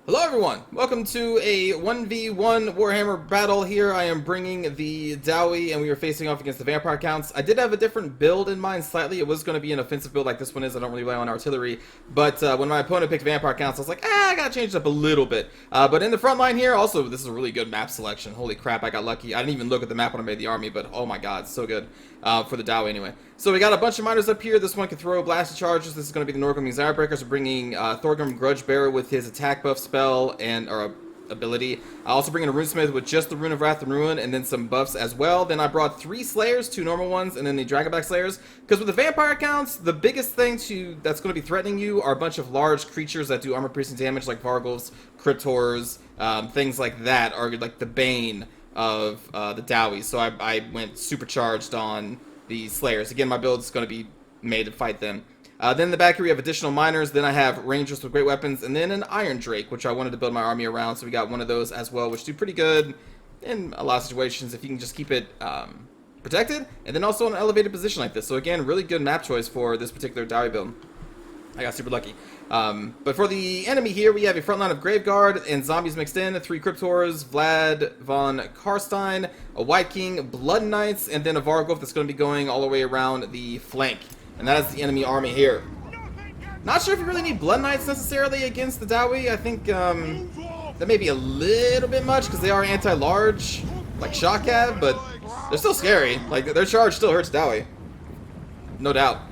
Hello everyone! Welcome to a 1v1 Warhammer battle here. I am bringing the Dowie and we are facing off against the Vampire Counts. I did have a different build in mind slightly. It was going to be an offensive build like this one is. I don't really rely on artillery. But when my opponent picked Vampire Counts, I was like, I gotta change it up a little bit. But in the front line here, also, this is a really good map selection. Holy crap, I got lucky. I didn't even look at the map when I made the army, but oh my god, so good. For the Dowie anyway. So we got a bunch of miners up here. This one can throw blasted charges. This is going to be the Norgrim Ironbreakers. We're bringing Thorgrim Grudge Bearer with his attack buff spell or ability. I also bring in a Runesmith with just the Rune of Wrath and Ruin, and then some buffs as well. Then I brought 3 Slayers, 2 normal ones, and then the Dragonback Slayers. Because with the Vampire Counts, the biggest thing that's going to be threatening you are a bunch of large creatures that do armor-piercing damage, like Vargulfs, Cryptors, things like that are like the bane of the Dowie. So I went supercharged on the Slayers. Again, my build is going to be made to fight them. Then in the back here we have additional miners. Then I have Rangers with great weapons, and then an Iron Drake, which I wanted to build my army around. So we got one of those as well, which do pretty good in a lot of situations if you can just keep it protected, and then also in an elevated position like this. So again, really good map choice for this particular Dowie build. I got super lucky. But for the enemy here, we have a front line of Graveguard and zombies mixed in, 3 Cryptors, Vlad von Karstein, a White King, Blood Knights, and then a Vargulf that's going to be going all the way around the flank. And that is the enemy army here. Not sure if you really need Blood Knights necessarily against the Dowie. I think that may be a little bit much because they are anti-large, like Shock Cav, but they're still scary. Like, their charge still hurts Dowie. No doubt.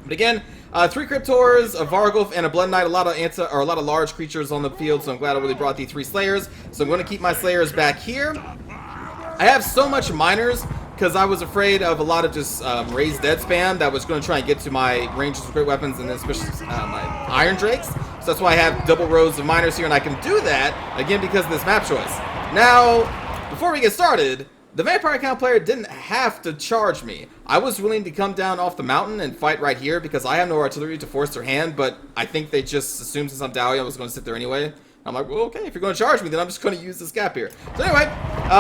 But again, 3 Cryptors, a Vargulf, and a Blood Knight. A lot of large creatures on the field, so I'm glad I really brought the 3 Slayers. So I'm going to keep my Slayers back here. I have so much miners because I was afraid of a lot of just raised dead spam that was going to try and get to my Rangers with great weapons, and then especially my Iron Drakes. So that's why I have double rows of miners here, and I can do that again because of this map choice. Now, before we get started, the Vampire Count player didn't have to charge me. I was willing to come down off the mountain and fight right here because I have no artillery to force their hand, but I think they just assumed since I'm Dowie I was going to sit there anyway. I'm like, well, okay, if you're going to charge me, then I'm just going to use this gap here. So anyway,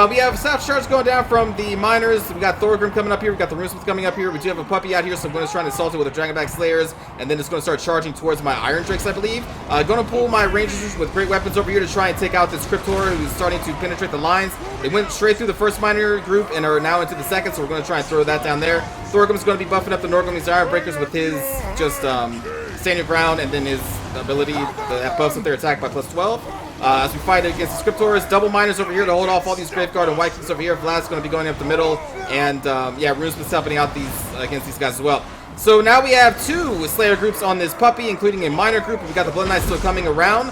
we have South Charge going down from the miners. We got Thorgrim coming up here. We got the Runesmith coming up here. We do have a puppy out here, so I'm going to try and assault it with the Dragonback Slayers, and then it's going to start charging towards my Iron Drakes, I believe. Going to pull my Rangers with great weapons over here to try and take out this Cryptor who's starting to penetrate the lines. They went straight through the first miner group and are now into the second, so we're going to try and throw that down there. Thorgrim's going to be buffing up the Norgrim Ironbreakers with his just stand your ground, and then his ability that buffs up their attack by +12. As we fight against the Cryptors, double miners over here to hold off all these Graveguard and White Kings over here. Vlad's going to be going up the middle, and yeah, Runesmith's helping out against these guys as well. So now we have 2 Slayer groups on this puppy, including a miner group. We've got the Blood Knights still coming around.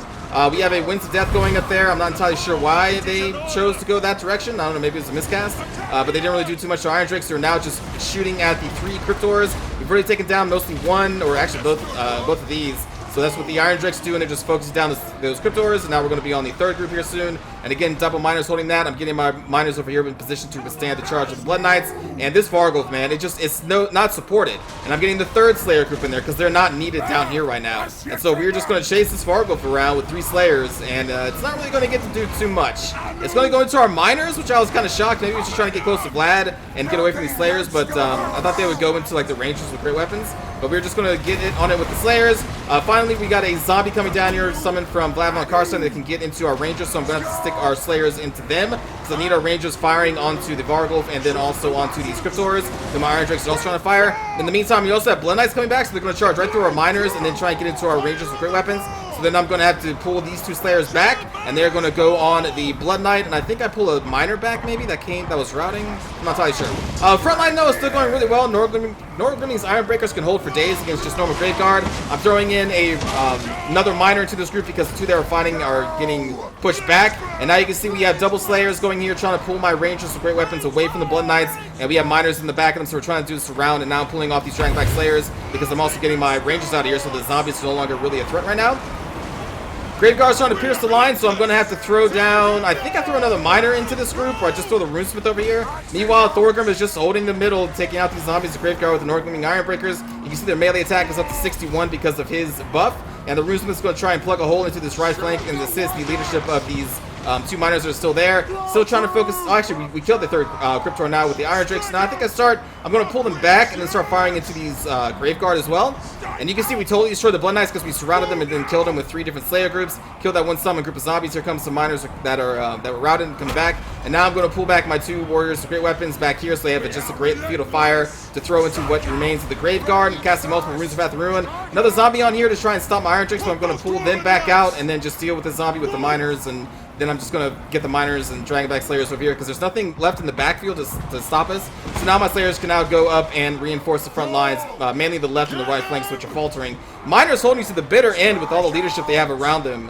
We have a Winds of Death going up there. I'm not entirely sure why they chose to go that direction. I don't know, maybe it was a miscast. But they didn't really do too much to Iron Drakes. They're now just shooting at the 3 Cryptors. We've already taken down mostly one, or actually both of these. So that's what the Iron Drakes do, and it just focuses down those Cryptors, and now we're going to be on the 3rd group here soon. And again, double miners holding that. I'm getting my miners over here in position to withstand the charge of the Blood Knights. And this Vargulf, man, it's not supported. And I'm getting the 3rd Slayer group in there because they're not needed down here right now. And so we're just going to chase this Vargulf around with 3 Slayers, and it's not really going to get to do too much. It's going to go into our miners, which I was kind of shocked. Maybe we should try to get close to Vlad and get away from these Slayers, but I thought they would go into like the Rangers with great weapons. But we're just going to get on it with the Slayers. Finally, we got a zombie coming down here, summoned from Vlad von Karstein, that can get into our Rangers, so I'm going to have to stick our Slayers into them. So I need our Rangers firing onto the Vargulf and then also onto these Cryptors. Then my Iron Drakes are also trying to fire. In the meantime, we also have Blood Knights coming back, so they're going to charge right through our miners and then try and get into our Rangers with great weapons. So then I'm going to have to pull these 2 Slayers back, and they're going to go on the Blood Knight, and I think I pull a miner back maybe that was routing. I'm not entirely sure. Frontline though is still going really well. Norgrim's Ironbreakers can hold for days against just normal Graveguard. I'm throwing in another miner into this group because the 2 that are fighting are getting pushed back. And now you can see we have double Slayers going here trying to pull my Rangers with great weapons away from the Blood Knights, and we have miners in the back of them, so we're trying to do this around, and now I'm pulling off these Dragonback Slayers because I'm also getting my Rangers out of here, so the zombies are no longer really a threat right now. Graveguard's trying to pierce the line, so I'm going to have to throw down, I think I throw another miner into this group, or I just throw the Runesmith over here. Meanwhile, Thorgrim is just holding the middle, taking out these zombies of Graveguard with the Norgrim Ironbreakers. You can see their melee attack is up to 61 because of his buff, and the Runesmith's going to try and plug a hole into this right flank and assist the leadership of these Two miners are still there. Still trying to focus. Oh, actually, we killed the third Cryptor now with the Iron Drakes. Now I think I'm going to pull them back and then start firing into these Graveguard as well. And you can see we totally destroyed the Blood Knights because we surrounded them and then killed them with 3 different Slayer groups. Killed that one summon group of zombies. Here comes some miners that were routed and coming back. And now I'm going to pull back my 2 warriors with great weapons back here so they have just a great field of fire to throw into what remains of the Graveguard. Casting multiple runes of Path of Ruin. Another zombie on here to try and stop my Iron Drakes, so I'm going to pull them back out and then just deal with the zombie with the miners, and then I'm just going to get the miners and Dragonback Slayers over here because there's nothing left in the backfield to stop us. So now my Slayers can now go up and reinforce the front lines, mainly the left and the right flanks, which are faltering. Miners holding to the bitter end with all the leadership they have around them.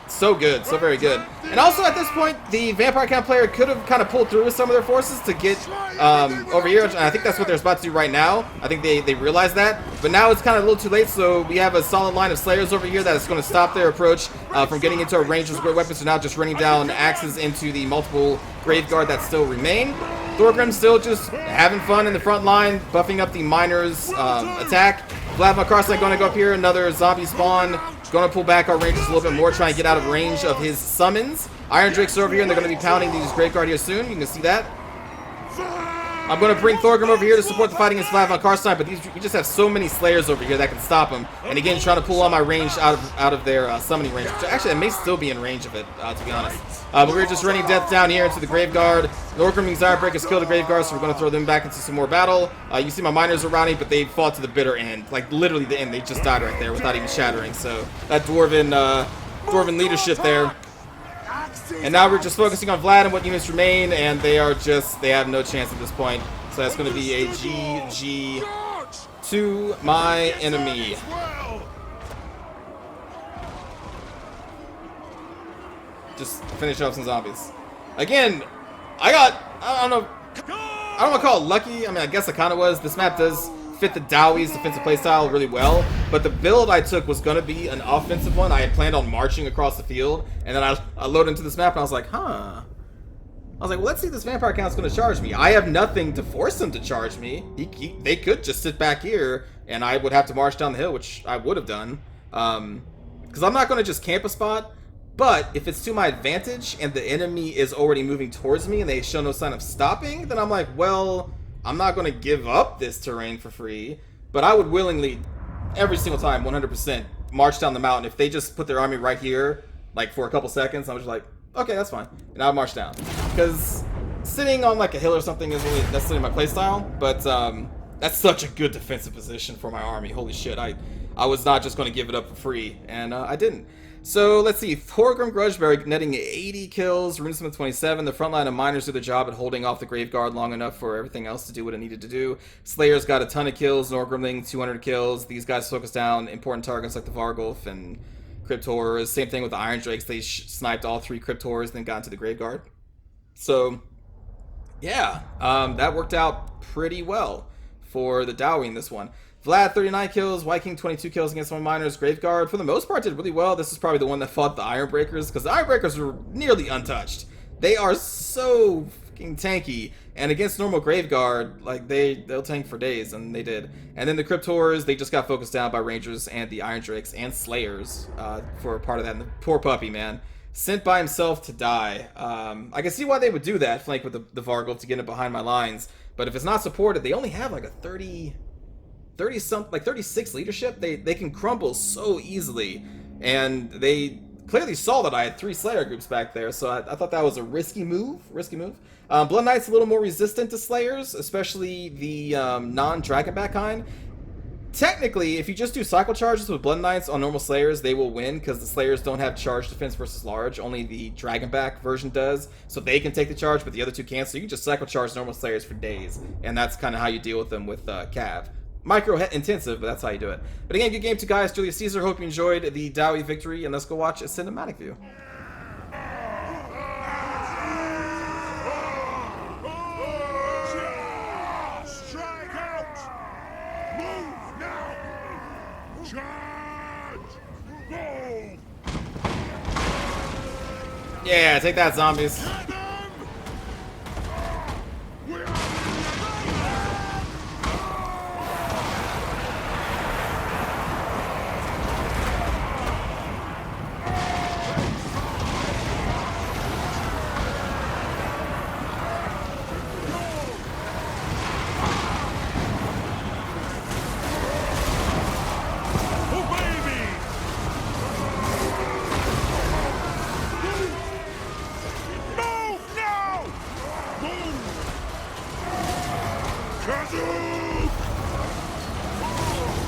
So good, so very good. And also at this point, the Vampire Count player could have kind of pulled through with some of their forces to get over here. And I think that's what they're about to do right now. I think they realize that. But now it's kind of a little too late, so we have a solid line of Slayers over here that is going to stop their approach from getting into our range with great weapons. So now just running down axes into the multiple Graveguard that still remain. Thorgrim's still just having fun in the front line, buffing up the miners' attack. Vlad Makarsa going to go up here, another zombie spawn. Going to pull back our rangers a little bit more, try and get out of range of his summons. Iron Drakes are over here, and they're going to be pounding these Graveguard here soon. You can see that. I'm going to bring Thorgrim over here to support the fight against Vlad von Karstein, but we just have so many Slayers over here that can stop him. And again, trying to pull all my range out of their summoning range, which actually I may still be in range of it, to be honest. But we're just running death down here into the Graveguard. Thorgrim and Zirebreak has killed the Graveguard, so we're going to throw them back into some more battle. You see my miners are routing, but they fought to the bitter end. Like, literally the end. They just died right there without even shattering. So, that Dwarven leadership there. And now we're just focusing on Vlad and what units remain, and they have no chance at this point. So that's going to be a GG to my enemy. Just finish off some zombies. Again, I don't know if I call it lucky. I mean, I guess it kind of was. This map does fit the Dowie's defensive playstyle really well, but the build I took was going to be an offensive one. I had planned on marching across the field, and then I loaded into this map, and I was like, huh. I was like, well, let's see if this Vampire Count's going to charge me. I have nothing to force him to charge me. They could just sit back here, and I would have to march down the hill, which I would have done. Because I'm not going to just camp a spot, but if it's to my advantage, and the enemy is already moving towards me, and they show no sign of stopping, then I'm like, well, I'm not going to give up this terrain for free, but I would willingly, every single time, 100%, march down the mountain. If they just put their army right here, like for a couple seconds, I was just like, okay, that's fine. And I would march down. Because sitting on like a hill or something isn't really necessarily my playstyle, but that's such a good defensive position for my army. Holy shit, I was not just going to give it up for free, and I didn't. So let's see, Thorgrim Grudgeberry netting 80 kills, RuneSmith 27. The front line of miners do the job at holding off the Graveguard long enough for everything else to do what it needed to do. Slayers got a ton of kills, Norgrimling 200 kills. These guys focus down important targets like the Vargulf and Cryptors. Same thing with the Iron Drakes. They sniped all 3 Cryptors, then got into the Graveguard. So, yeah, that worked out pretty well for the Dowie in this one. Vlad, 39 kills. Viking, 22 kills against my miners. Graveguard, for the most part, did really well. This is probably the one that fought the Ironbreakers, because the Ironbreakers were nearly untouched. They are so fucking tanky. And against normal Graveguard, like, they'll tank for days, and they did. And then the Cryptors, they just got focused down by Rangers and the Iron Drakes and Slayers for a part of that. And the poor puppy, man. Sent by himself to die. I can see why they would do that, flank with the Vargulf to get it behind my lines. But if it's not supported, they only have like a 36 leadership. They can crumble so easily, and they clearly saw that I had 3 Slayer groups back there, so I thought that was a risky move. Blood Knight's a little more resistant to Slayers, especially the non-Dragonback kind. Technically, if you just do cycle charges with Blood Knights on normal Slayers, they will win, because the Slayers don't have charge defense versus large. Only the Dragonback version does, so they can take the charge, but the other 2 can't. So you can just cycle charge normal Slayers for days, and that's kind of how you deal with them with Cav. Micro intensive, but that's how you do it. But again, good game to guys. Julius Caesar, hope you enjoyed the Dowie victory, and let's go watch a cinematic view. Strike out! Move now! Charge! Go! Yeah, take that, zombies.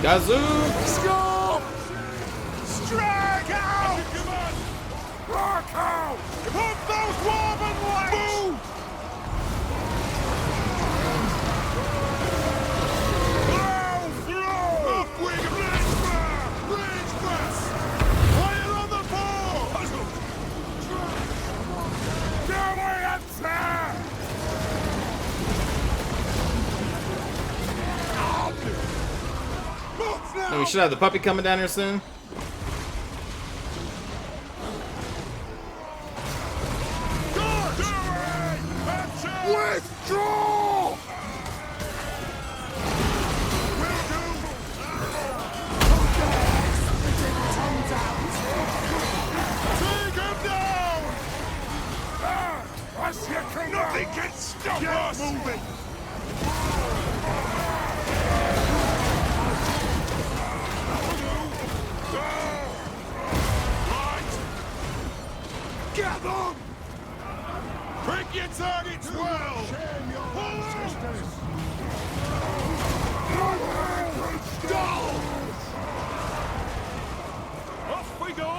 Gazoo! Score! Strike out! Rock out! Put those woman legs! Move! Blow through! Upwing bridge fire! Bridge press! Fire on the ball! Downway attack! And we should have the puppy coming down here soon. Withdraw! Take him down! Nothing can stop us! Moving! Get them! Pick your targets well! Pull out! Off we go!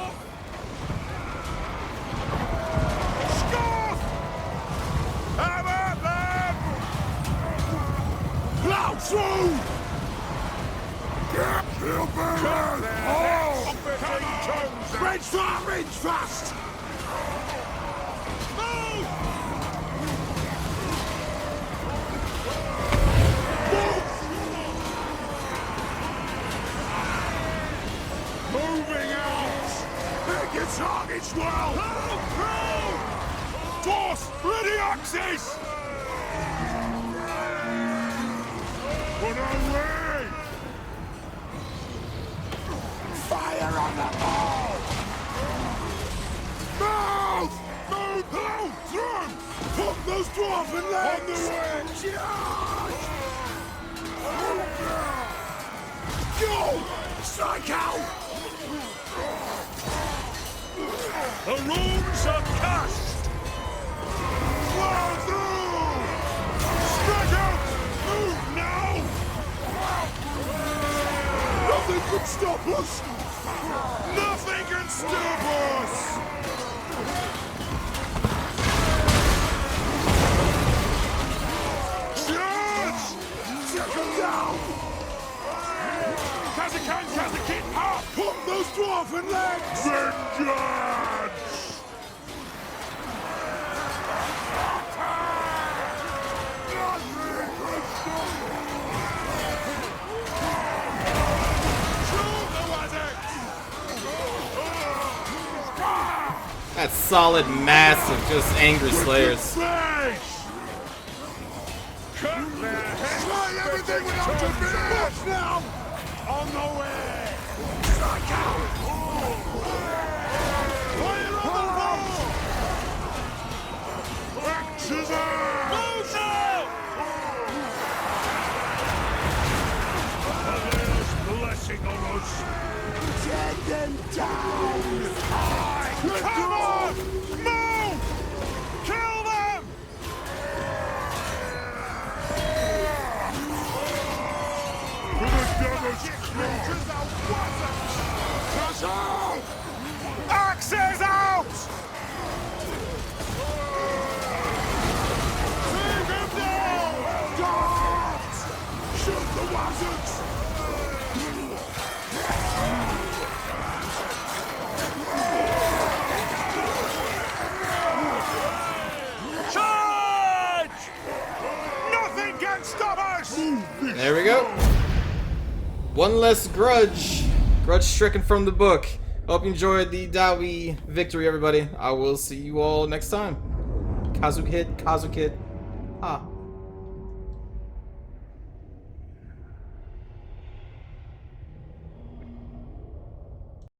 Score! Have at them! Plow through! Get your burn! Oh! Range fast! Range fast! Move! Moving out! Pick your targets well! Force! Ready axis! Put away! Fire on the ball! Move! Move! Move! Through! Put those dwarven legs! On the way! Charge! Go! Strike out! The runes are cast! Flow through! Strike out! Move now! Nothing can stop us! Nothing can stop us! Charge! Take him down! Kazakin, up! Put those dwarven legs! Vengeance! That's solid, massive, just angry slayers. Cut their heads! Try everything without your fingers now! On the way! Strike out! Fire on the ball! Axes out! Move out! There's blessing on us! Get them down! Come on! Move! Kill them! For the devil's creatures out! Axes out! Take him down! Guards! Shoot the wizards! Charge! Nothing can stop us! There we go. One less grudge. Grudge stricken from the book. Hope you enjoyed the Dowie victory, everybody. I will see you all next time. Kazu Kid. Ah.